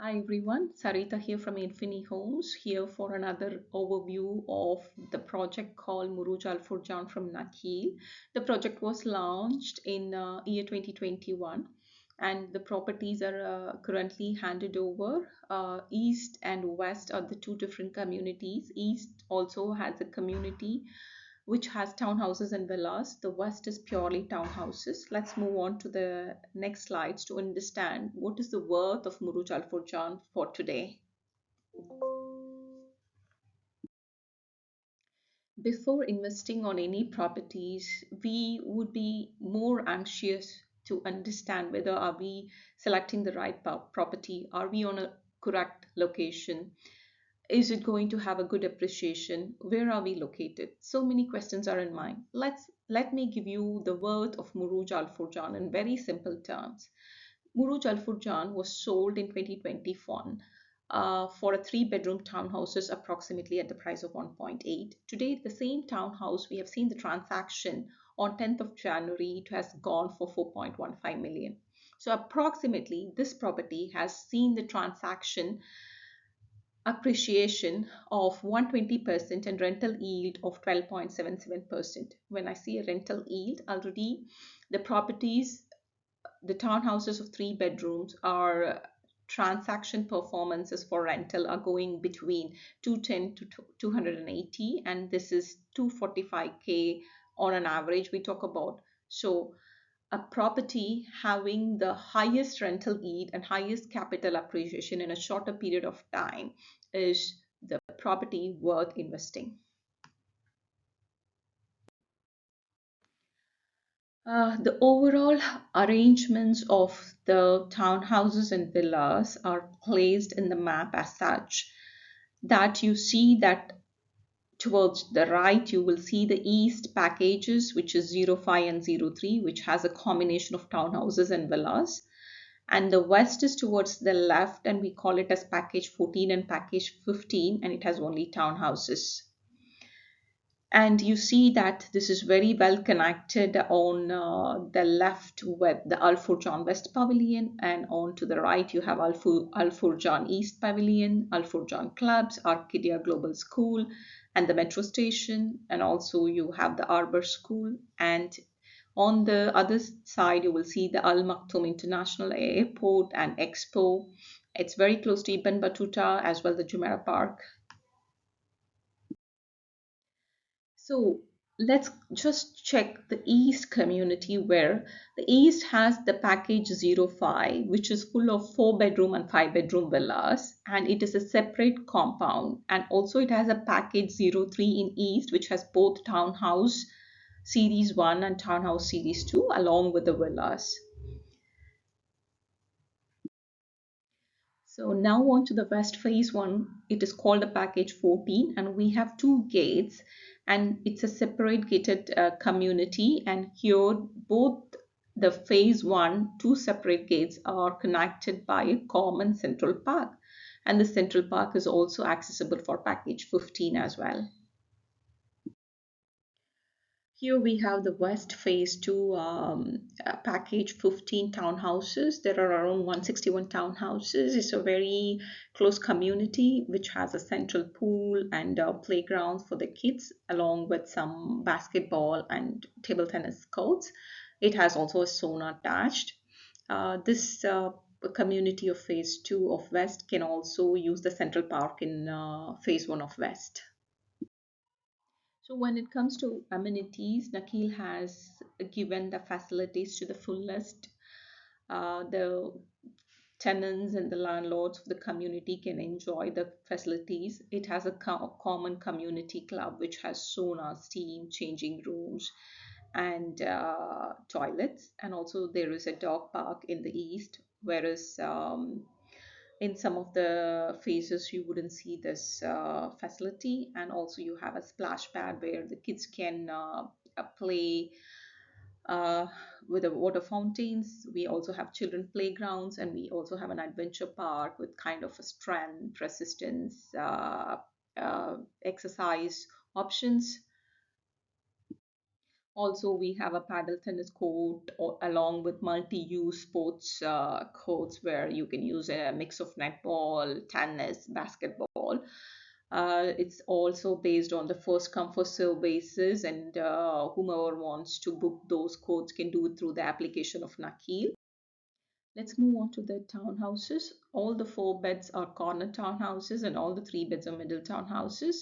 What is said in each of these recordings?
Hi everyone, Sarita here from Infini Homes, here for another overview of the project called Murooj Al Furjan from Nakheel. The project was launched in year 2021 and the properties are currently handed over. East and West are the two different communities. East also has a community which has townhouses and villas. The West is purely townhouses. Let's move on to the next slides to understand what is the worth of Muruj Al Furjan for today. Before investing on any properties, we would be more anxious to understand whether are we selecting the right property, are we on a correct location, is it going to have a good appreciation, where are we located? So many questions are in mind. Let me give you the worth of Muruj Al Furjan in very simple terms. Muruj Al Furjan was sold in 2021 for a three-bedroom townhouses approximately at the price of 1.8. Today, the same townhouse, we have seen the transaction on 10th of January, it has gone for 4.15 million. So approximately this property has seen the transaction appreciation of 120% and rental yield of 12.77%. When I see a rental yield, already the properties, the townhouses of three bedrooms are transaction performances for rental are going between 210 to 280, and this is 245K on an average we talk about. So a property having the highest rental yield and highest capital appreciation in a shorter period of time is the property worth investing. The overall arrangements of the townhouses and villas are placed in the map as such that you see that towards the right you will see the east packages, which is 05 and 03, which has a combination of townhouses and villas, and the west is towards the left and we call it as package 14 and package 15, and it has only townhouses. And you see that this is very well connected on the left with the Al Furjan West Pavilion, and on to the right you have Al Furjan East Pavilion, Al Furjan Clubs, Arcadia Global School, and the metro station, and also you have the Arbor School. And on the other side you will see the Al Maktoum International Airport and Expo. It's very close to Ibn Battuta as well the Jumeirah Park. So let's just check the East community, where the East has the package 05, which is full of 4 bedroom and 5 bedroom villas, and it is a separate compound. And also it has a package 03 in East, which has both townhouse series 1 and townhouse series 2 along with the villas. So now on to the west phase one. It is called a package 14 and we have two gates, and it's a separate gated community, and here both the phase one, two separate gates are connected by a common central park, and the central park is also accessible for package 15 as well. Here we have the West Phase 2 package 15 townhouses. There are around 161 townhouses. It's a very close community which has a central pool and playgrounds for the kids, along with some basketball and table tennis courts. It has also a sauna attached. This community of Phase 2 of West can also use the central park in Phase 1 of West. So when it comes to amenities, Nakheel has given the facilities to the fullest. The tenants and the landlords of the community can enjoy the facilities. It has a common community club which has sauna, steam, changing rooms, and toilets. And also there is a dog park in the east, whereas in some of the phases you wouldn't see this facility. And also you have a splash pad where the kids can play uh, with the water fountains. We also have children playgrounds, and we also have an adventure park with kind of a strength resistance exercise options. Also, we have a paddle tennis court along with multi-use sports courts where you can use a mix of netball, tennis, basketball. It's also based on the first come first serve basis, and whomever wants to book those courts can do it through the application of Nakil. Let's move on to the townhouses. All the four beds are corner townhouses, and all the three beds are middle townhouses.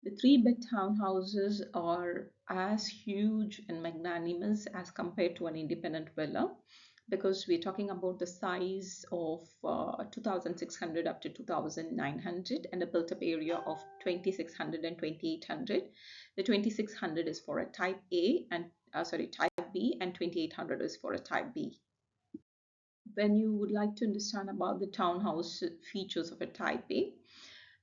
The three-bed townhouses are as huge and magnanimous as compared to an independent villa because we're talking about the size of 2,600 up to 2,900 and a built-up area of 2,600 and 2,800. The 2,600 is for a type A and type B, and 2,800 is for a type B. When you would like to understand about the townhouse features of a type A,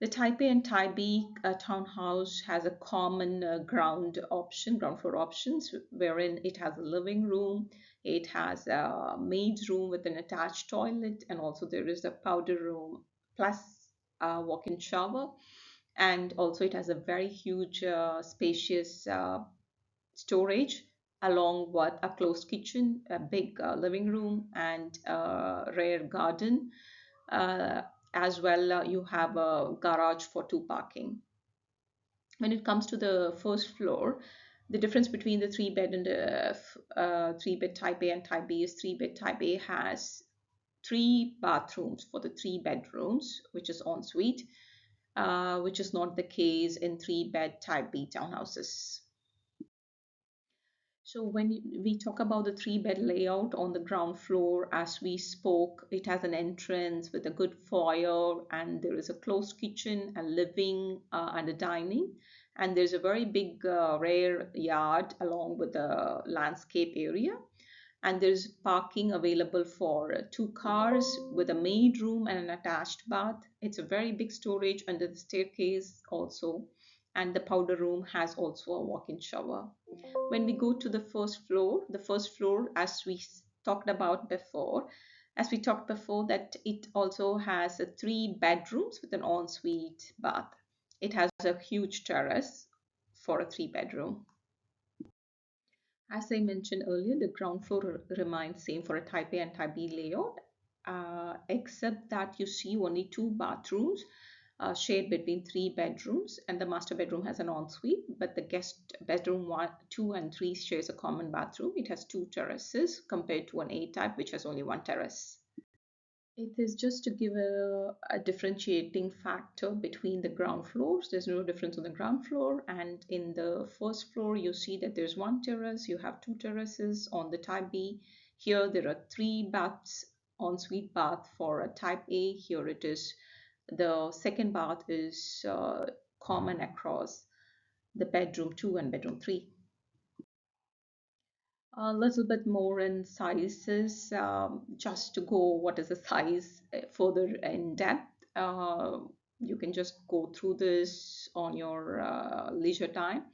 the Type A and Type B townhouse has a common ground floor options, wherein it has a living room, it has a maid's room with an attached toilet, and also there is a powder room plus a walk-in shower, and also it has a very huge, spacious storage along with a closed kitchen, a big living room, and a rear garden. Uh, as well, you have a garage for two parking. When it comes to the first floor, the difference between the three bed and the three bed type A and type B is three bed type A has three bathrooms for the three bedrooms, which is ensuite, which is not the case in three bed type B townhouses. So when we talk about the three-bed layout on the ground floor, as we spoke, it has an entrance with a good foyer, and there is a closed kitchen, a living, and a dining. And there's a very big rear yard along with the landscape area, and there's parking available for two cars with a maid room and an attached bath. It's a very big storage under the staircase also, and the powder room has also a walk-in shower. When we go to the first floor, as we talked about before, as we talked before, that it also has three bedrooms with an ensuite bath. It has a huge terrace for a three bedroom. As I mentioned earlier, the ground floor remains same for a type A and type B layout, except that you see only two bathrooms shared between three bedrooms, and the master bedroom has an ensuite, but the guest bedroom one, two, and three shares a common bathroom. It has two terraces compared to an A type, which has only one terrace. It is just to give a differentiating factor between the ground floors. There's no difference on the ground floor. And in the first floor, you see that there's one terrace. You have two terraces on the type B. Here, there are three baths, ensuite bath for a type A. Here it is. The second bath is common across the bedroom 2 and bedroom 3. A little bit more in sizes, just to go what is the size further in depth. You can just go through this on your leisure time.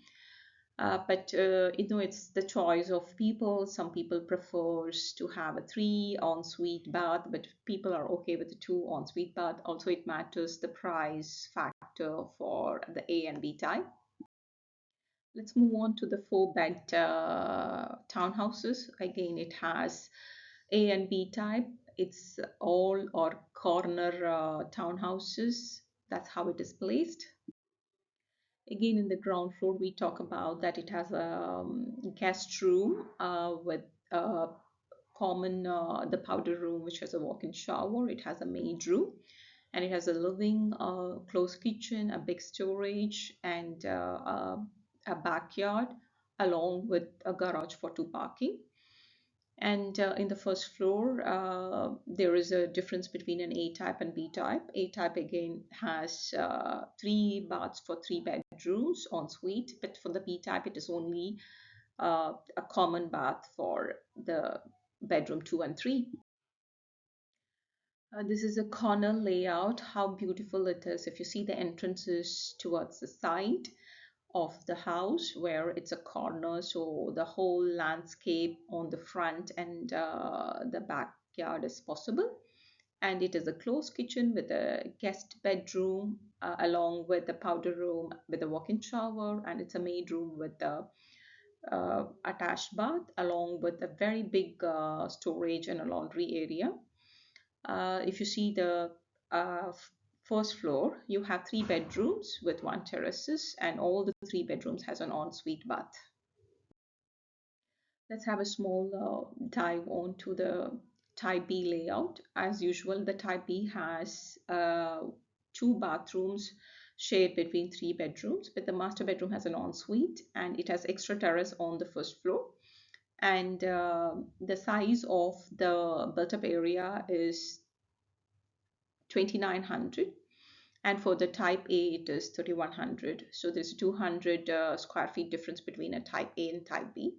But it's the choice of people. Some people prefers to have a three ensuite bath, but people are okay with the two ensuite bath. Also, it matters the price factor for the A and B type. Let's move on to the four-bed townhouses. Again, it has A and B type. It's all or corner townhouses. That's how it is placed. Again, in the ground floor, we talk about that it has a guest room with common the powder room, which has a walk-in shower. It has a maid room, and it has a living, closed kitchen, a big storage, and a backyard, along with a garage for two parking. And in the first floor, there is a difference between an A type and B type. A type again has three baths for three bedrooms en suite, but for the B type, it is only a common bath for the bedroom 2 and 3. This is a corner layout. How beautiful it is. If you see the entrances towards the side of the house where it's a corner, so the whole landscape on the front and the backyard is possible. And it is a closed kitchen with a guest bedroom, along with the powder room with a walk-in shower, and it's a maid room with a attached bath, along with a very big storage and a laundry area. If you see the uh, f- first floor, you have three bedrooms with one terraces, and all the three bedrooms has an ensuite bath. Let's have a small dive onto the Type B layout. As usual, the Type B has two bathrooms shared between three bedrooms, but the master bedroom has an ensuite and it has extra terrace on the first floor. And the size of the built-up area is 2,900, and for the Type A it is 3,100. So there's 200 square feet difference between a Type A and Type B.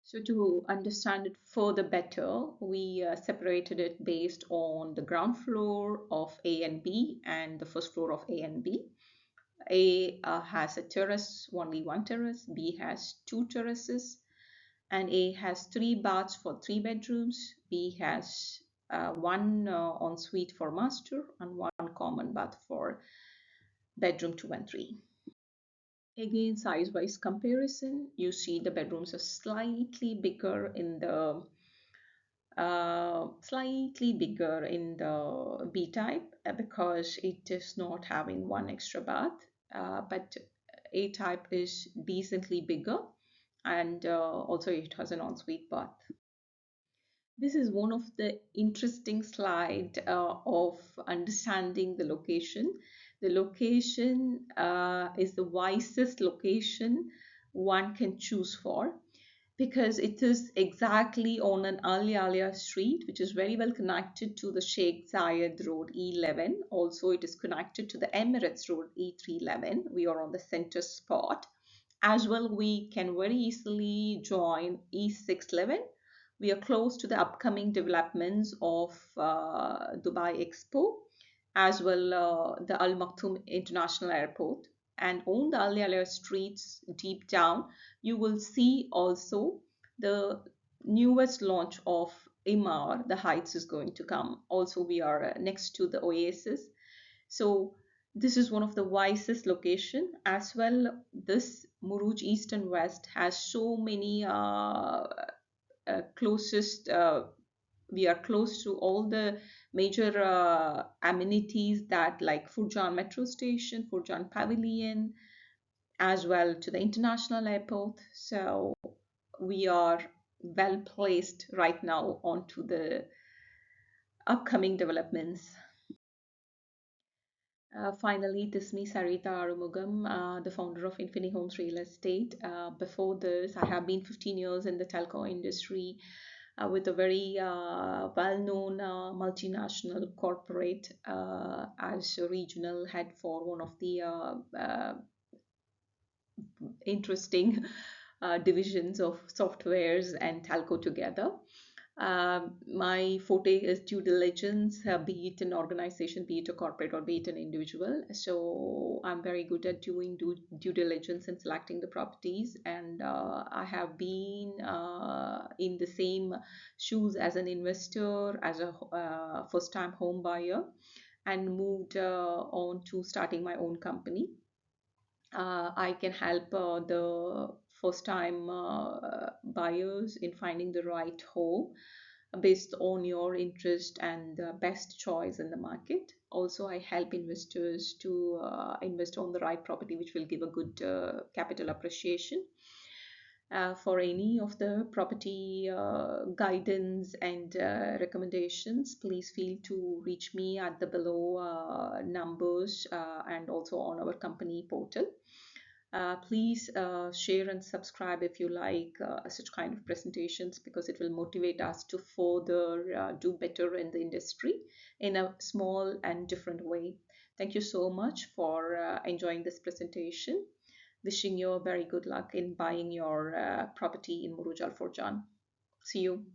So to understand it further better, we separated it based on the ground floor of A and B and the first floor of A and B. A has a terrace, only one terrace. B has two terraces, and A has three baths for three bedrooms. B has one ensuite for master and one common bath for bedroom 2 and 3. Again, size-wise comparison, you see the bedrooms are slightly bigger in the B type because it is not having one extra bath, but A type is decently bigger, and also it has an ensuite bath. This is one of the interesting slide of understanding the location. The location is the wisest location one can choose for because it is exactly on an Ali Alia street, which is very well connected to the Sheikh Zayed Road E11. Also, it is connected to the Emirates Road E311. We are on the center spot. As well, we can very easily join E611. We are close to the upcoming developments of Dubai Expo, as well the Al Maktoum International Airport. And on the Al Alia streets deep down, you will see also the newest launch of Imar, the Heights is going to come. Also, we are next to the Oasis. So this is one of the wisest location as well. This Murooj East and West has so many closest we are close to all the major amenities that like Furjan metro station, Furjan pavilion, as well to the international airport. So we are well placed right now onto the upcoming developments. Finally, this is me, Sarita Arumugam, the founder of Infini Homes Real Estate. Before this, I have been 15 years in the telco industry with a very well-known multinational corporate as a regional head for one of the interesting divisions of softwares and telco together. My forte is due diligence, be it an organization, be it a corporate, or be it an individual. So I'm very good at doing due diligence and selecting the properties. And I have been in the same shoes as an investor, as a first-time home buyer, and moved on to starting my own company. I can help the first time buyers in finding the right home based on your interest and the best choice in the market. Also, I help investors to invest on the right property, which will give a good capital appreciation. For any of the property guidance and recommendations, please feel to reach me at the below numbers and also on our company portal. Please share and subscribe if you like such kind of presentations because it will motivate us to further do better in the industry in a small and different way. Thank you so much for enjoying this presentation. Wishing you a very good luck in buying your property in Murooj Al Furjan. See you.